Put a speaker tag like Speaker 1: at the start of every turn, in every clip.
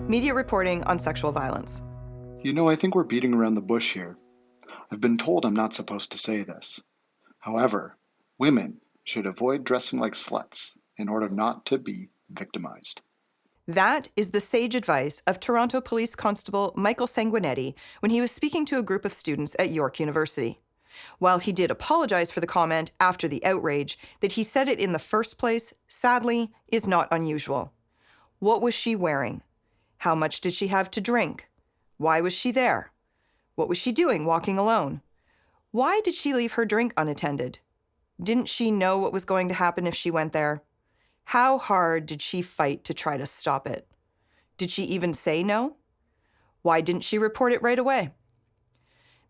Speaker 1: Media reporting on sexual violence.
Speaker 2: I think we're beating around the bush here. I've been told I'm not supposed to say this. However, women should avoid dressing like sluts in order not to be victimized.
Speaker 1: That is the sage advice of Toronto Police Constable Michael Sanguinetti when he was speaking to a group of students at York University. While he did apologize for the comment after the outrage, that he said it in the first place, sadly, is not unusual. What was she wearing? How much did she have to drink? Why was she there? What was she doing walking alone? Why did she leave her drink unattended? Didn't she know what was going to happen if she went there? How hard did she fight to try to stop it? Did she even say no? Why didn't she report it right away?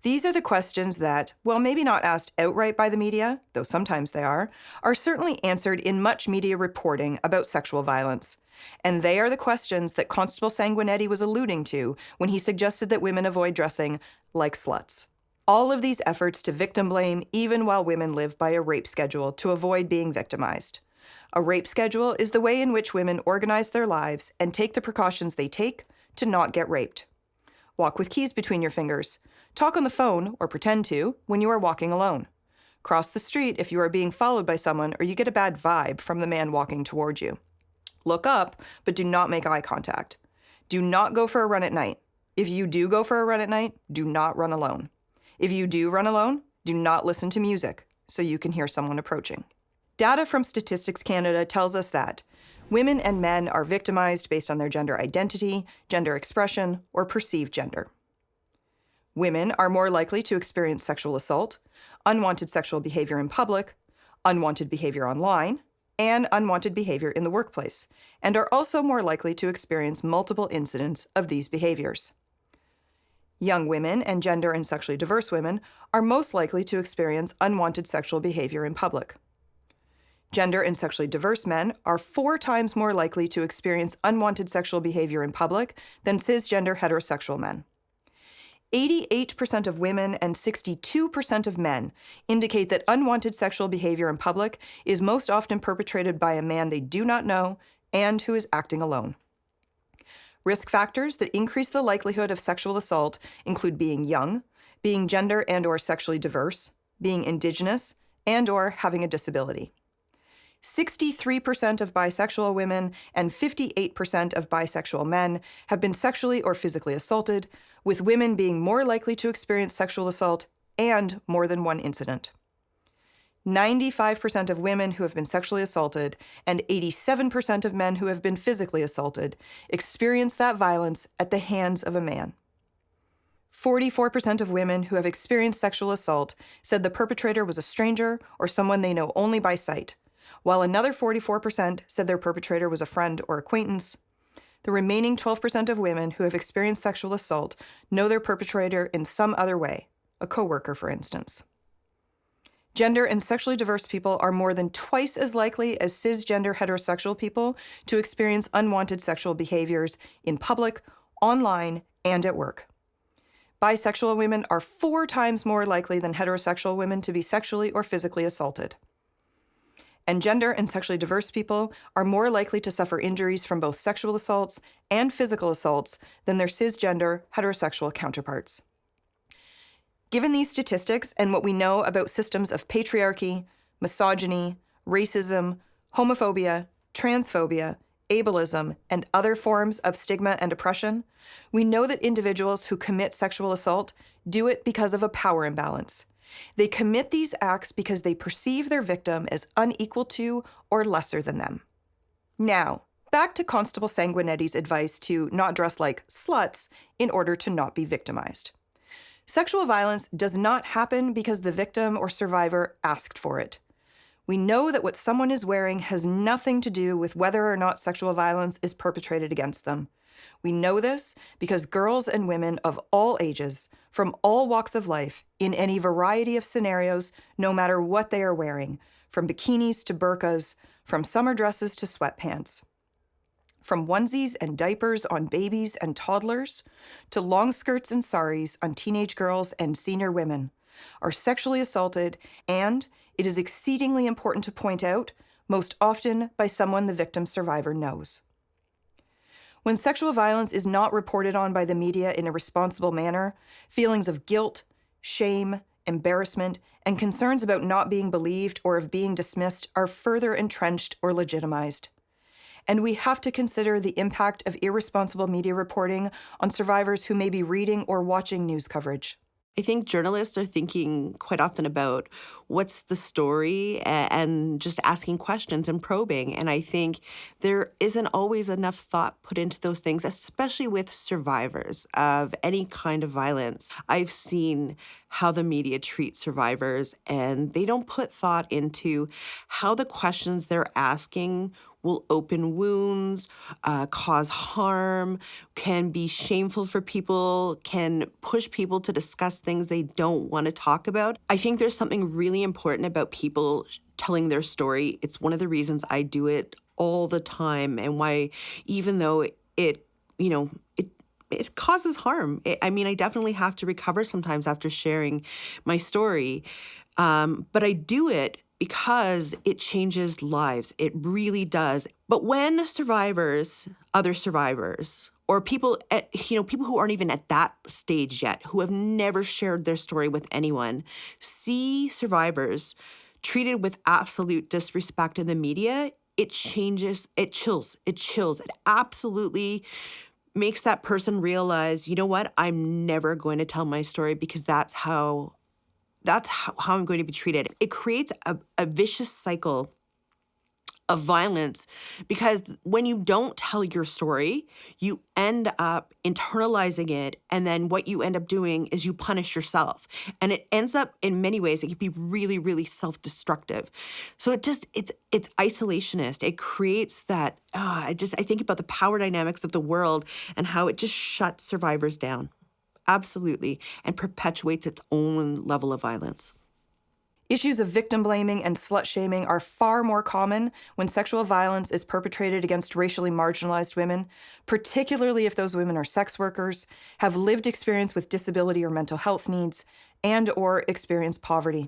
Speaker 1: These are the questions that, while maybe not asked outright by the media, though sometimes they are certainly answered in much media reporting about sexual violence. And they are the questions that Constable Sanguinetti was alluding to when he suggested that women avoid dressing like sluts. All of these efforts to victim blame even while women live by a rape schedule to avoid being victimized. A rape schedule is the way in which women organize their lives and take the precautions they take to not get raped. Walk with keys between your fingers. Talk on the phone, or pretend to, when you are walking alone. Cross the street if you are being followed by someone or you get a bad vibe from the man walking toward you. Look up, but do not make eye contact. Do not go for a run at night. If you do go for a run at night, do not run alone. If you do run alone, do not listen to music so you can hear someone approaching. Data from Statistics Canada tells us that women and men are victimized based on their gender identity, gender expression, or perceived gender. Women are more likely to experience sexual assault, unwanted sexual behavior in public, unwanted behavior online, and unwanted behavior in the workplace, and are also more likely to experience multiple incidents of these behaviors. Young women and gender and sexually diverse women are most likely to experience unwanted sexual behavior in public. Gender and sexually diverse men are 4 times more likely to experience unwanted sexual behavior in public than cisgender heterosexual men. 88% of women and 62% of men indicate that unwanted sexual behavior in public is most often perpetrated by a man they do not know and who is acting alone. Risk factors that increase the likelihood of sexual assault include being young, being gender and/or sexually diverse, being Indigenous, and/or having a disability. 63% of bisexual women and 58% of bisexual men have been sexually or physically assaulted, with women being more likely to experience sexual assault and more than one incident. 95% of women who have been sexually assaulted and 87% of men who have been physically assaulted experience that violence at the hands of a man. 44% of women who have experienced sexual assault said the perpetrator was a stranger or someone they know only by sight, while another 44% said their perpetrator was a friend or acquaintance. The remaining 12% of women who have experienced sexual assault know their perpetrator in some other way, a coworker, for instance. Gender and sexually diverse people are more than twice as likely as cisgender heterosexual people to experience unwanted sexual behaviors in public, online, and at work. Bisexual women are 4 times more likely than heterosexual women to be sexually or physically assaulted. And gender and sexually diverse people are more likely to suffer injuries from both sexual assaults and physical assaults than their cisgender heterosexual counterparts. Given these statistics and what we know about systems of patriarchy, misogyny, racism, homophobia, transphobia, ableism, and other forms of stigma and oppression, we know that individuals who commit sexual assault do it because of a power imbalance. They commit these acts because they perceive their victim as unequal to or lesser than them. Now, back to Constable Sanguinetti's advice to not dress like sluts in order to not be victimized. Sexual violence does not happen because the victim or survivor asked for it. We know that what someone is wearing has nothing to do with whether or not sexual violence is perpetrated against them. We know this because girls and women of all ages, from all walks of life, in any variety of scenarios, no matter what they are wearing, from bikinis to burqas, from summer dresses to sweatpants, from onesies and diapers on babies and toddlers, to long skirts and saris on teenage girls and senior women, are sexually assaulted, and, it is exceedingly important to point out, most often by someone the victim survivor knows. When sexual violence is not reported on by the media in a responsible manner, feelings of guilt, shame, embarrassment, and concerns about not being believed or of being dismissed are further entrenched or legitimized. And we have to consider the impact of irresponsible media reporting on survivors who may be reading or watching news coverage.
Speaker 3: I think journalists are thinking quite often about what's the story and just asking questions and probing. And I think there isn't always enough thought put into those things, especially with survivors of any kind of violence. I've seen how the media treats survivors, and they don't put thought into how the questions they're asking will open wounds, cause harm, can be shameful for people, can push people to discuss things they don't want to talk about. I think there's something really important about people telling their story. It's one of the reasons I do it all the time, and why, even though it causes harm. I definitely have to recover sometimes after sharing my story. But I do it because it changes lives. It really does. But when survivors, other survivors, or people, people who aren't even at that stage yet, who have never shared their story with anyone, see survivors treated with absolute disrespect in the media, it changes, it chills, it absolutely makes that person realize, you know what, I'm never going to tell my story because that's how I'm going to be treated. It creates a vicious cycle of violence because when you don't tell your story, you end up internalizing it. And then what you end up doing is you punish yourself. And it ends up, in many ways, it can be really, really self-destructive. So it's isolationist. It creates that, I think about the power dynamics of the world and how it just shuts survivors down. Absolutely, and perpetuates its own level of violence.
Speaker 1: Issues of victim blaming and slut shaming are far more common when sexual violence is perpetrated against racially marginalized women, particularly if those women are sex workers, have lived experience with disability or mental health needs, and/or experience poverty.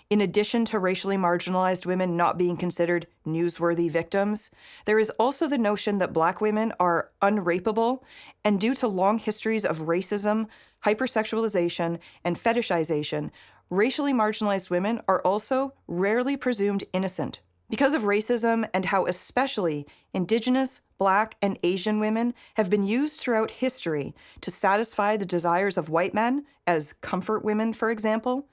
Speaker 1: In addition to racially marginalized women not being considered newsworthy victims, there is also the notion that Black women are unrapeable, and due to long histories of racism, hypersexualization, and fetishization, racially marginalized women are also rarely presumed innocent. Because of racism and how especially Indigenous, Black, and Asian women have been used throughout history to satisfy the desires of white men, as comfort women, for example,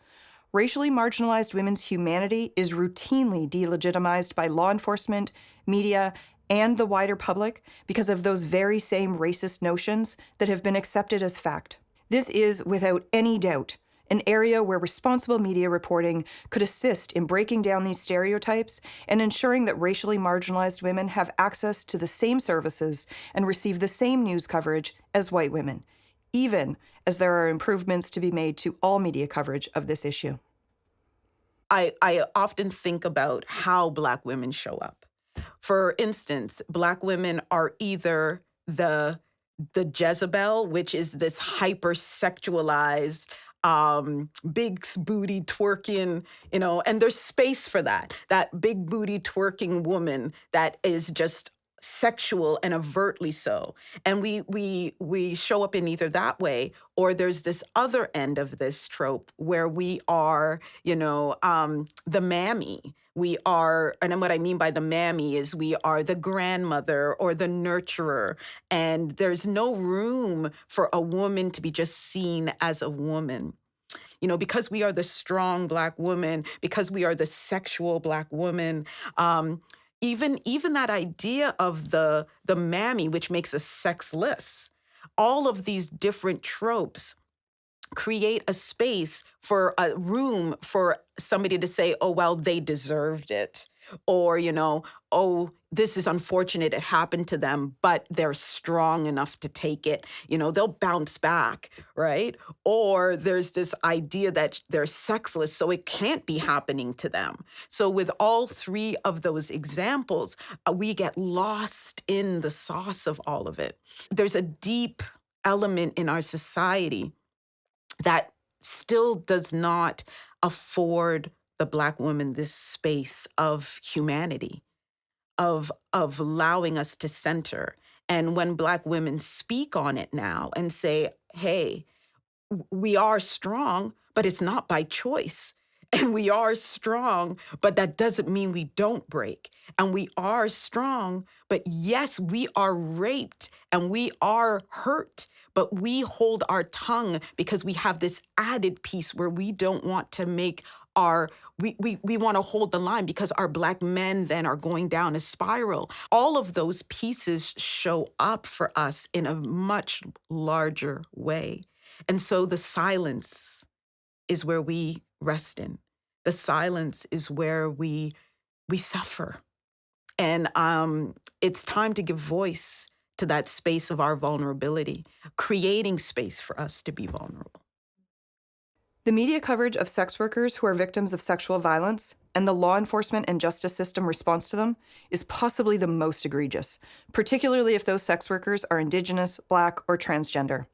Speaker 1: racially marginalized women's humanity is routinely delegitimized by law enforcement, media, and the wider public because of those very same racist notions that have been accepted as fact. This is, without any doubt, an area where responsible media reporting could assist in breaking down these stereotypes and ensuring that racially marginalized women have access to the same services and receive the same news coverage as white women, even as there are improvements to be made to all media coverage of this issue.
Speaker 4: I often think about how Black women show up. For instance, Black women are either the Jezebel, which is this hypersexualized, big booty twerking, and there's space for that big booty twerking woman that is just sexual and overtly so. And we show up in either that way, or there's this other end of this trope where we are, the mammy. We are, and what I mean by the mammy is we are the grandmother or the nurturer. And there's no room for a woman to be just seen as a woman. Because we are the strong Black woman, because we are the sexual Black woman, even that idea of the mammy, which makes us sexless, all of these different tropes create a space for a room for somebody to say, oh, well, they deserved it. Or, oh, this is unfortunate, it happened to them, but they're strong enough to take it. They'll bounce back, right? Or there's this idea that they're sexless, so it can't be happening to them. So with all three of those examples, we get lost in the sauce of all of it. There's a deep element in our society that still does not afford the Black woman this space of humanity. of allowing us to center. And when Black women speak on it now and say, hey, we are strong, but it's not by choice. And we are strong, but that doesn't mean we don't break. And we are strong, but yes, we are raped and we are hurt, but we hold our tongue because we have this added piece where we don't want to make we want to hold the line because our Black men then are going down a spiral. All of those pieces show up for us in a much larger way. And so the silence is where we rest in. The silence is where we suffer. And it's time to give voice to that space of our vulnerability, creating space for us to be vulnerable.
Speaker 1: The media coverage of sex workers who are victims of sexual violence and the law enforcement and justice system response to them is possibly the most egregious, particularly if those sex workers are Indigenous, Black, or transgender.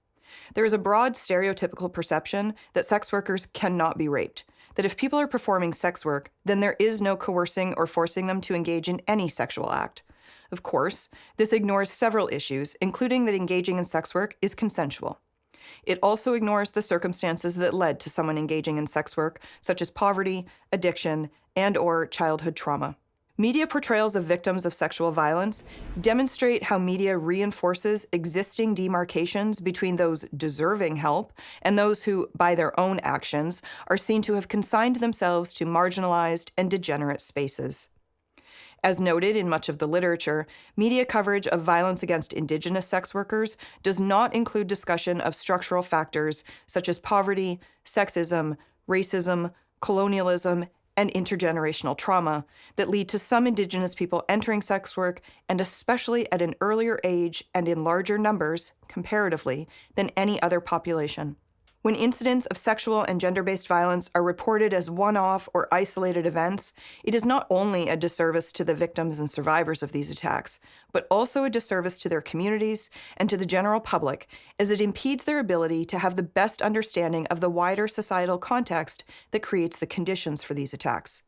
Speaker 1: There is a broad stereotypical perception that sex workers cannot be raped, that if people are performing sex work, then there is no coercing or forcing them to engage in any sexual act. Of course, this ignores several issues, including that engaging in sex work is consensual. It also ignores the circumstances that led to someone engaging in sex work, such as poverty, addiction, and/or childhood trauma. Media portrayals of victims of sexual violence demonstrate how media reinforces existing demarcations between those deserving help and those who, by their own actions, are seen to have consigned themselves to marginalized and degenerate spaces. As noted in much of the literature, media coverage of violence against Indigenous sex workers does not include discussion of structural factors such as poverty, sexism, racism, colonialism, and intergenerational trauma that lead to some Indigenous people entering sex work, and especially at an earlier age and in larger numbers, comparatively, than any other population. When incidents of sexual and gender-based violence are reported as one-off or isolated events, it is not only a disservice to the victims and survivors of these attacks, but also a disservice to their communities and to the general public, as it impedes their ability to have the best understanding of the wider societal context that creates the conditions for these attacks.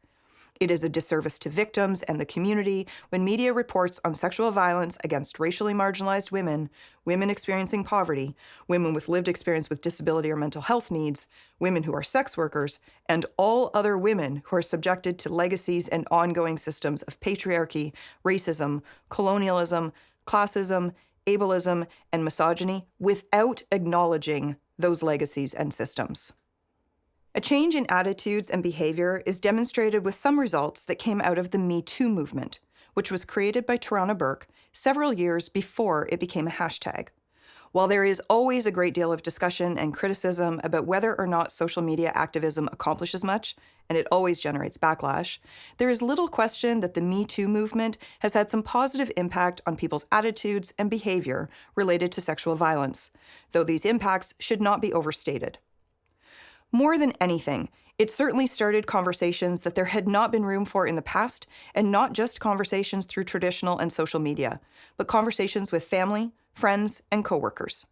Speaker 1: It is a disservice to victims and the community when media reports on sexual violence against racially marginalized women, women experiencing poverty, women with lived experience with disability or mental health needs, women who are sex workers, and all other women who are subjected to legacies and ongoing systems of patriarchy, racism, colonialism, classism, ableism, and misogyny without acknowledging those legacies and systems. A change in attitudes and behavior is demonstrated with some results that came out of the Me Too movement, which was created by Tarana Burke several years before it became a hashtag. While there is always a great deal of discussion and criticism about whether or not social media activism accomplishes much, and it always generates backlash, there is little question that the Me Too movement has had some positive impact on people's attitudes and behavior related to sexual violence, though these impacts should not be overstated. More than anything, it certainly started conversations that there had not been room for in the past, and not just conversations through traditional and social media, but conversations with family, friends, and coworkers.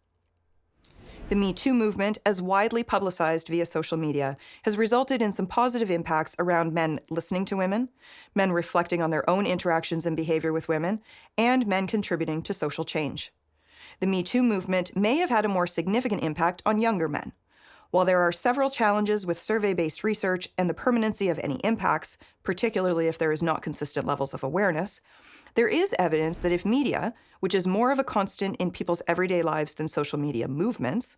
Speaker 1: The Me Too movement, as widely publicized via social media, has resulted in some positive impacts around men listening to women, men reflecting on their own interactions and behavior with women, and men contributing to social change. The Me Too movement may have had a more significant impact on younger men. While there are several challenges with survey-based research and the permanency of any impacts, particularly if there is not consistent levels of awareness, there is evidence that if media, which is more of a constant in people's everyday lives than social media movements,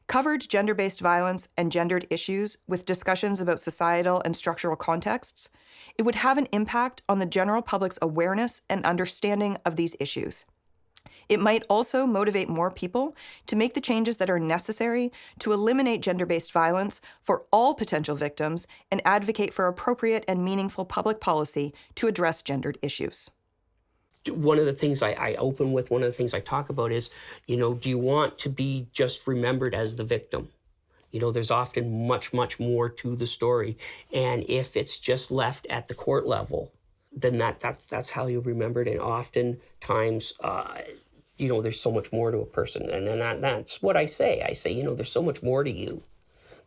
Speaker 1: covered gender-based violence and gendered issues with discussions about societal and structural contexts, it would have an impact on the general public's awareness and understanding of these issues. It might also motivate more people to make the changes that are necessary to eliminate gender-based violence for all potential victims and advocate for appropriate and meaningful public policy to address gendered issues.
Speaker 5: One of the things I open with, one of the things I talk about is, do you want to be just remembered as the victim? There's often much, much more to the story. And if it's just left at the court level, then that's how you remember it. And oftentimes, there's so much more to a person. And then that's what I say. I say, there's so much more to you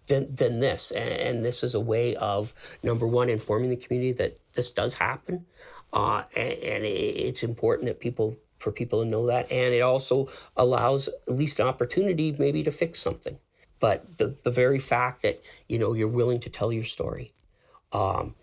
Speaker 5: than this. And this is a way of, number one, informing the community that this does happen. And it's important that for people to know that, and it also allows at least an opportunity maybe to fix something. But the very fact that you're willing to tell your story, it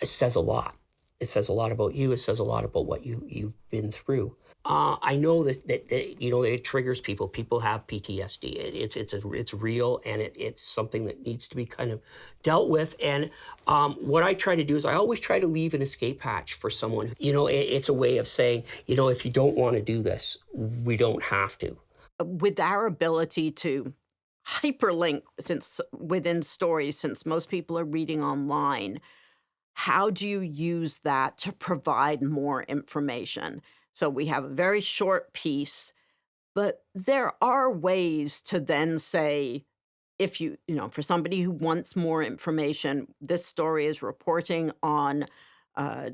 Speaker 5: says a lot. It says a lot about you. It says a lot about what you've been through. I know that it triggers people. People have PTSD. It's real, and it's something that needs to be kind of dealt with. And what I try to do is I always try to leave an escape hatch for someone. It's a way of saying, if you don't want to do this, we don't have to.
Speaker 6: With our ability to hyperlink within stories, since most people are reading online, how do you use that to provide more information? So we have a very short piece, but there are ways to then say, if for somebody who wants more information, this story is reporting on uh,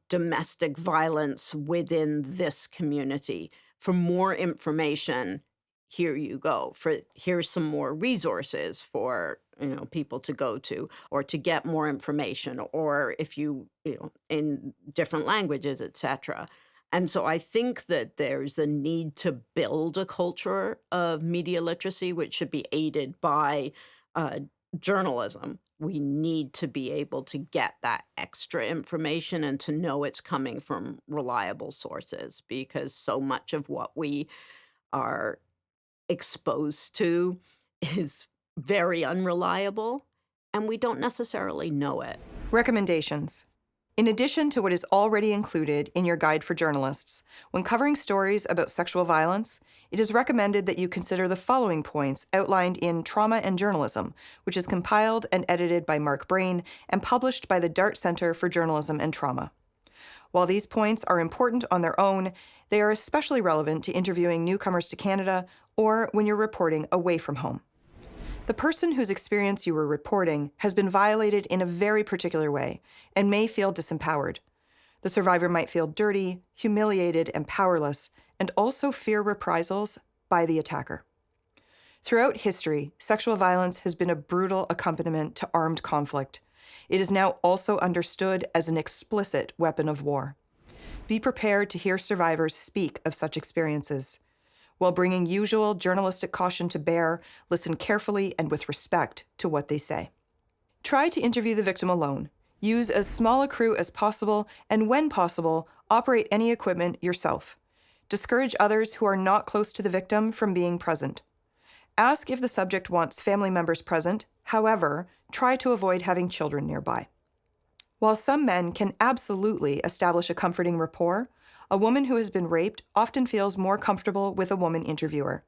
Speaker 6: domestic violence within this community. For more information, here you go. Here's some more resources for people to go to, or to get more information, or if in different languages, etc. And so I think that there's a need to build a culture of media literacy, which should be aided by uh, journalism. We need to be able to get that extra information and to know it's coming from reliable sources, because so much of what we are exposed to is very unreliable, and we don't necessarily know it.
Speaker 1: Recommendations. In addition to what is already included in your guide for journalists, when covering stories about sexual violence, it is recommended that you consider the following points outlined in Trauma and Journalism, which is compiled and edited by Mark Brain and published by the Dart Center for Journalism and Trauma. While these points are important on their own, they are especially relevant to interviewing newcomers to Canada or when you're reporting away from home. The person whose experience you were reporting has been violated in a very particular way and may feel disempowered. The survivor might feel dirty, humiliated, and powerless, and also fear reprisals by the attacker. Throughout history, sexual violence has been a brutal accompaniment to armed conflict. It is now also understood as an explicit weapon of war. Be prepared to hear survivors speak of such experiences. While bringing usual journalistic caution to bear, listen carefully and with respect to what they say. Try to interview the victim alone. Use as small a crew as possible, and when possible, operate any equipment yourself. Discourage others who are not close to the victim from being present. Ask if the subject wants family members present. However, try to avoid having children nearby. While some men can absolutely establish a comforting rapport, a woman who has been raped often feels more comfortable with a woman interviewer.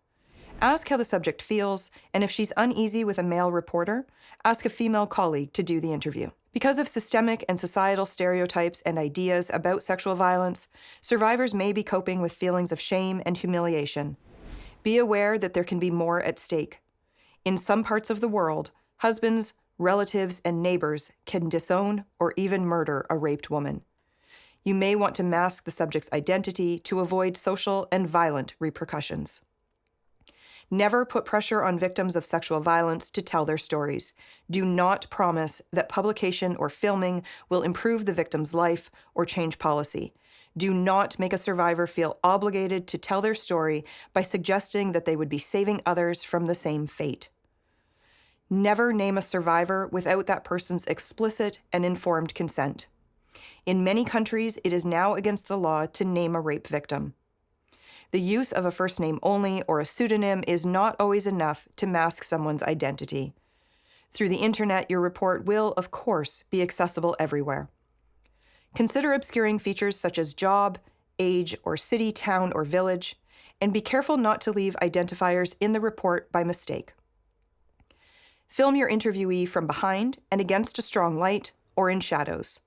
Speaker 1: Ask how the subject feels, and if she's uneasy with a male reporter, ask a female colleague to do the interview. Because of systemic and societal stereotypes and ideas about sexual violence, survivors may be coping with feelings of shame and humiliation. Be aware that there can be more at stake. In some parts of the world, husbands, relatives, and neighbors can disown or even murder a raped woman. You may want to mask the subject's identity to avoid social and violent repercussions. Never put pressure on victims of sexual violence to tell their stories. Do not promise that publication or filming will improve the victim's life or change policy. Do not make a survivor feel obligated to tell their story by suggesting that they would be saving others from the same fate. Never name a survivor without that person's explicit and informed consent. In many countries, it is now against the law to name a rape victim. The use of a first name only or a pseudonym is not always enough to mask someone's identity. Through the internet, your report will, of course, be accessible everywhere. Consider obscuring features such as job, age, or city, town, or village, and be careful not to leave identifiers in the report by mistake. Film your interviewee from behind and against a strong light or in shadows.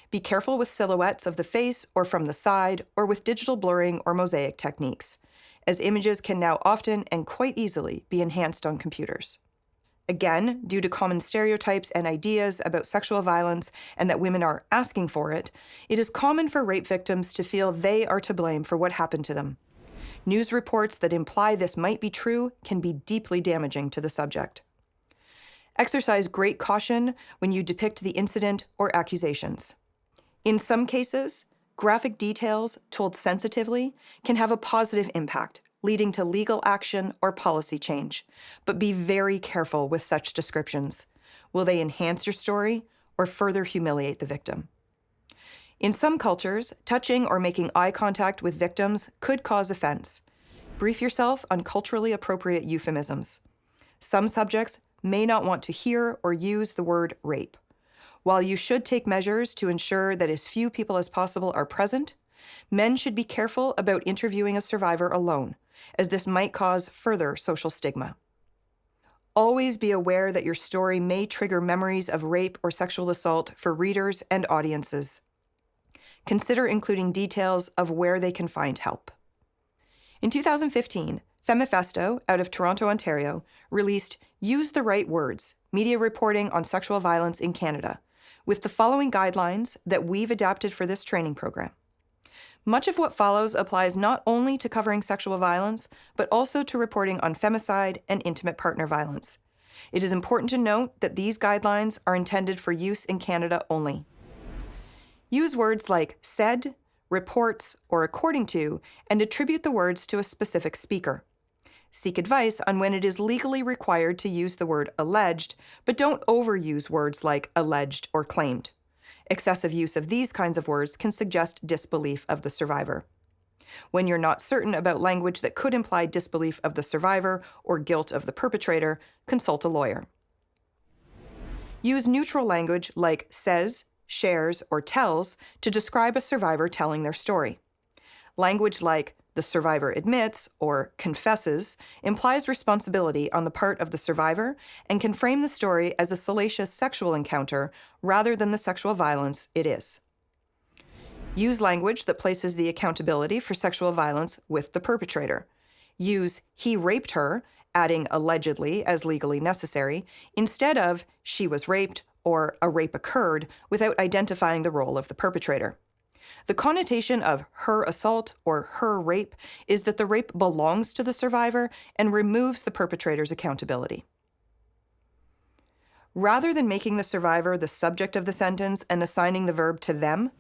Speaker 1: Be careful with silhouettes of the face or from the side or with digital blurring or mosaic techniques, as images can now often and quite easily be enhanced on computers. Again, due to common stereotypes and ideas about sexual violence and that women are asking for it, it is common for rape victims to feel they are to blame for what happened to them. News reports that imply this might be true can be deeply damaging to the subject. Exercise great caution when you depict the incident or accusations. In some cases, graphic details told sensitively can have a positive impact, leading to legal action or policy change. But be very careful with such descriptions. Will they enhance your story or further humiliate the victim? In some cultures, touching or making eye contact with victims could cause offense. Brief yourself on culturally appropriate euphemisms. Some subjects may not want to hear or use the word rape. While you should take measures to ensure that as few people as possible are present, men should be careful about interviewing a survivor alone, as this might cause further social stigma. Always be aware that your story may trigger memories of rape or sexual assault for readers and audiences. Consider including details of where they can find help. In 2015, Femifesto, out of Toronto, Ontario, released Use the Right Words, Media Reporting on Sexual Violence in Canada, with the following guidelines that we've adapted for this training program. Much of what follows applies not only to covering sexual violence, but also to reporting on femicide and intimate partner violence. It is important to note that these guidelines are intended for use in Canada only. Use words like said, reports, or according to, and attribute the words to a specific speaker. Seek advice on when it is legally required to use the word alleged, but don't overuse words like alleged or claimed. Excessive use of these kinds of words can suggest disbelief of the survivor. When you're not certain about language that could imply disbelief of the survivor or guilt of the perpetrator, consult a lawyer. Use neutral language like says, shares, or tells to describe a survivor telling their story. Language like the survivor admits or confesses implies responsibility on the part of the survivor and can frame the story as a salacious sexual encounter rather than the sexual violence it is. Use language that places the accountability for sexual violence with the perpetrator. Use he raped her, adding allegedly as legally necessary, instead of she was raped or a rape occurred without identifying the role of the perpetrator. The connotation of her assault or her rape is that the rape belongs to the survivor and removes the perpetrator's accountability. Rather than making the survivor the subject of the sentence and assigning the verb to them,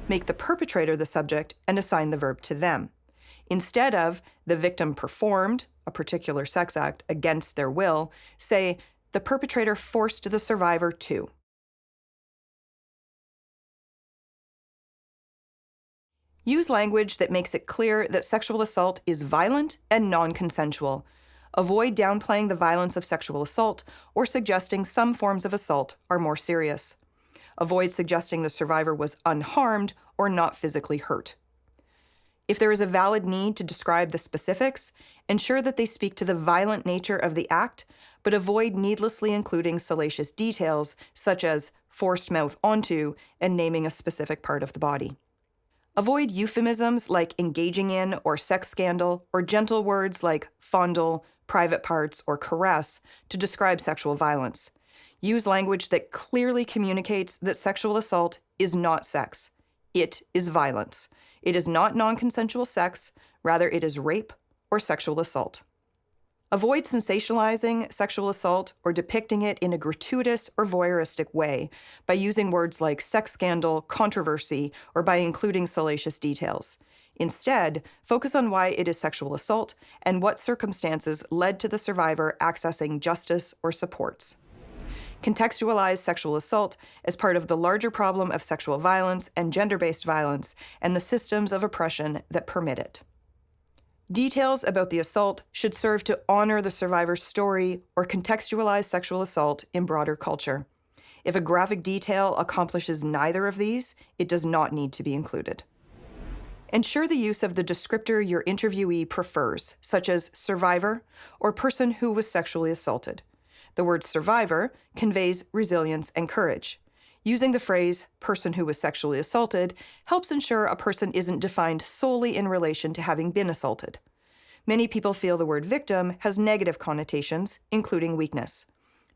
Speaker 1: make the perpetrator the subject and assign the verb to them. Instead of the victim performed a particular sex act against their will, say the perpetrator forced the survivor to. Use language that makes it clear that sexual assault is violent and non-consensual. Avoid downplaying the violence of sexual assault or suggesting some forms of assault are more serious. Avoid suggesting the survivor was unharmed or not physically hurt. If there is a valid need to describe the specifics, ensure that they speak to the violent nature of the act, but avoid needlessly including salacious details such as forced mouth onto and naming a specific part of the body. Avoid euphemisms like engaging in or sex scandal, or gentle words like fondle, private parts, or caress to describe sexual violence. Use language that clearly communicates that sexual assault is not sex. It is violence. It is not non-consensual sex, rather it is rape or sexual assault. Avoid sensationalizing sexual assault or depicting it in a gratuitous or voyeuristic way by using words like sex scandal, controversy, or by including salacious details. Instead, focus on why it is sexual assault and what circumstances led to the survivor accessing justice or supports. Contextualize sexual assault as part of the larger problem of sexual violence and gender-based violence and the systems of oppression that permit it. Details about the assault should serve to honor the survivor's story or contextualize sexual assault in broader culture. If a graphic detail accomplishes neither of these, it does not need to be included. Ensure the use of the descriptor your interviewee prefers, such as survivor or person who was sexually assaulted. The word survivor conveys resilience and courage. Using the phrase person who was sexually assaulted helps ensure a person isn't defined solely in relation to having been assaulted. Many people feel the word victim has negative connotations, including weakness.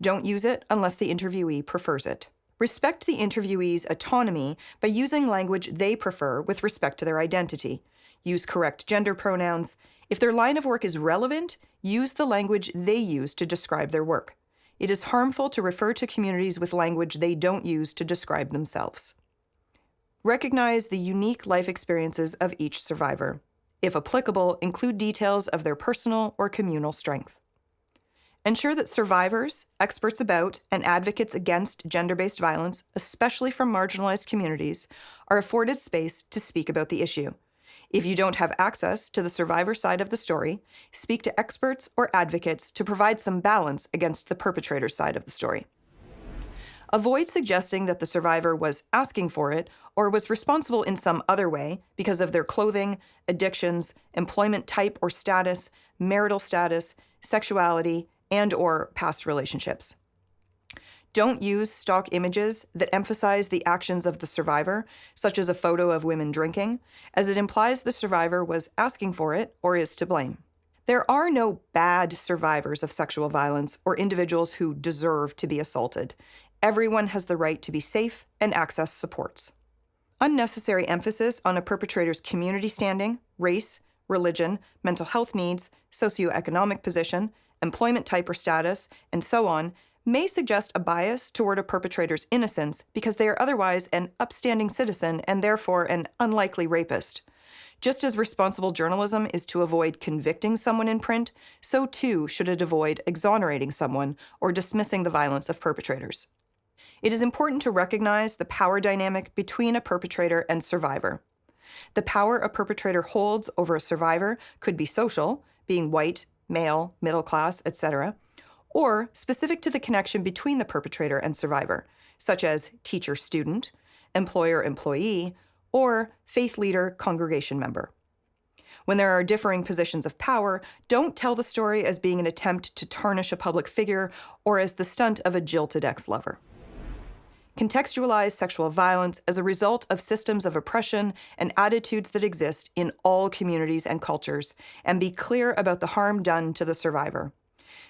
Speaker 1: Don't use it unless the interviewee prefers it. Respect the interviewee's autonomy by using language they prefer with respect to their identity. Use correct gender pronouns. If their line of work is relevant, use the language they use to describe their work. It is harmful to refer to communities with language they don't use to describe themselves. Recognize the unique life experiences of each survivor. If applicable, include details of their personal or communal strength. Ensure that survivors, experts about, and advocates against gender-based violence, especially from marginalized communities, are afforded space to speak about the issue. If you don't have access to the survivor side of the story, speak to experts or advocates to provide some balance against the perpetrator side of the story. Avoid suggesting that the survivor was asking for it or was responsible in some other way because of their clothing, addictions, employment type or status, marital status, sexuality, and/or past relationships. Don't use stock images that emphasize the actions of the survivor, such as a photo of women drinking, as it implies the survivor was asking for it or is to blame. There are no bad survivors of sexual violence or individuals who deserve to be assaulted. Everyone has the right to be safe and access supports. Unnecessary emphasis on a perpetrator's community standing, race, religion, mental health needs, socioeconomic position, employment type or status, and so on may suggest a bias toward a perpetrator's innocence because they are otherwise an upstanding citizen and therefore an unlikely rapist. Just as responsible journalism is to avoid convicting someone in print, so too should it avoid exonerating someone or dismissing the violence of perpetrators. It is important to recognize the power dynamic between a perpetrator and survivor. The power a perpetrator holds over a survivor could be social, being white, male, middle class, etc., or specific to the connection between the perpetrator and survivor, such as teacher-student, employer-employee, or faith leader-congregation member. When there are differing positions of power, don't tell the story as being an attempt to tarnish a public figure or as the stunt of a jilted ex-lover. Contextualize sexual violence as a result of systems of oppression and attitudes that exist in all communities and cultures, and be clear about the harm done to the survivor.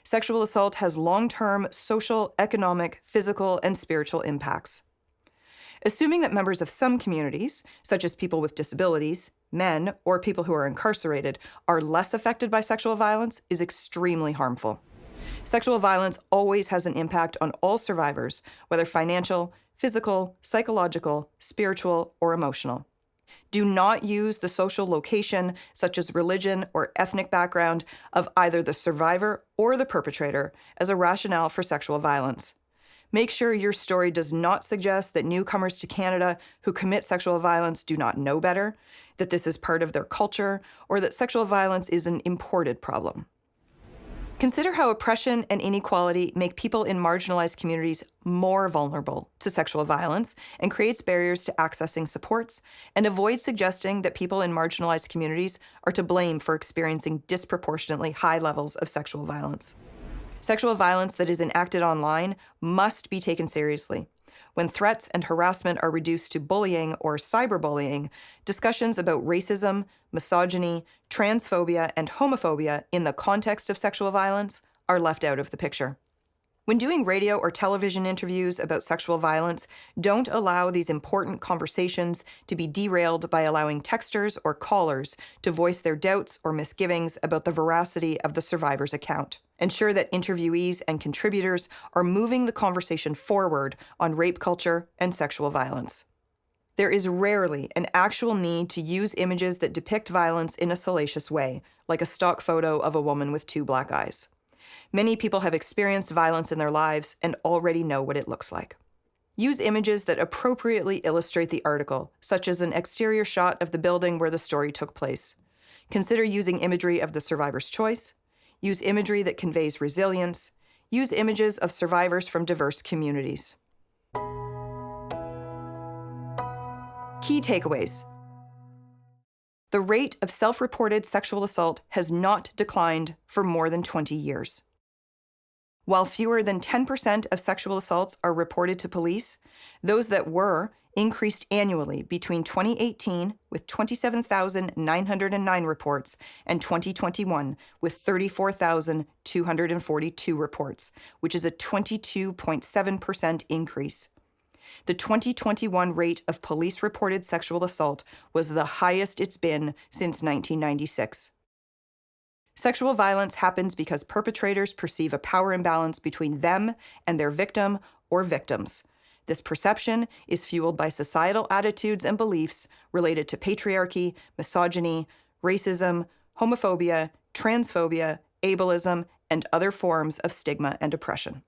Speaker 1: Sexual assault has long-term social, economic, physical, and spiritual impacts. Assuming that members of some communities, such as people with disabilities, men, or people who are incarcerated, are less affected by sexual violence is extremely harmful. Sexual violence always has an impact on all survivors, whether financial, physical, psychological, spiritual, or emotional. Do not use the social location, such as religion or ethnic background, of either the survivor or the perpetrator as a rationale for sexual violence. Make sure your story does not suggest that newcomers to Canada who commit sexual violence do not know better, that this is part of their culture, or that sexual violence is an imported problem. Consider how oppression and inequality make people in marginalized communities more vulnerable to sexual violence and creates barriers to accessing supports, and avoid suggesting that people in marginalized communities are to blame for experiencing disproportionately high levels of sexual violence. Sexual violence that is enacted online must be taken seriously. When threats and harassment are reduced to bullying or cyberbullying, discussions about racism, misogyny, transphobia, and homophobia in the context of sexual violence are left out of the picture. When doing radio or television interviews about sexual violence, don't allow these important conversations to be derailed by allowing texters or callers to voice their doubts or misgivings about the veracity of the survivor's account. Ensure that interviewees and contributors are moving the conversation forward on rape culture and sexual violence. There is rarely an actual need to use images that depict violence in a salacious way, like a stock photo of a woman with 2 black eyes. Many people have experienced violence in their lives and already know what it looks like. Use images that appropriately illustrate the article, such as an exterior shot of the building where the story took place. Consider using imagery of the survivor's choice. Use imagery that conveys resilience. Use images of survivors from diverse communities. Key takeaways. The rate of self-reported sexual assault has not declined for more than 20 years. While fewer than 10% of sexual assaults are reported to police, those that were increased annually between 2018 with 27,909 reports and 2021 with 34,242 reports, which is a 22.7% increase. The 2021 rate of police-reported sexual assault was the highest it's been since 1996. Sexual violence happens because perpetrators perceive a power imbalance between them and their victim or victims. This perception is fueled by societal attitudes and beliefs related to patriarchy, misogyny, racism, homophobia, transphobia, ableism, and other forms of stigma and oppression.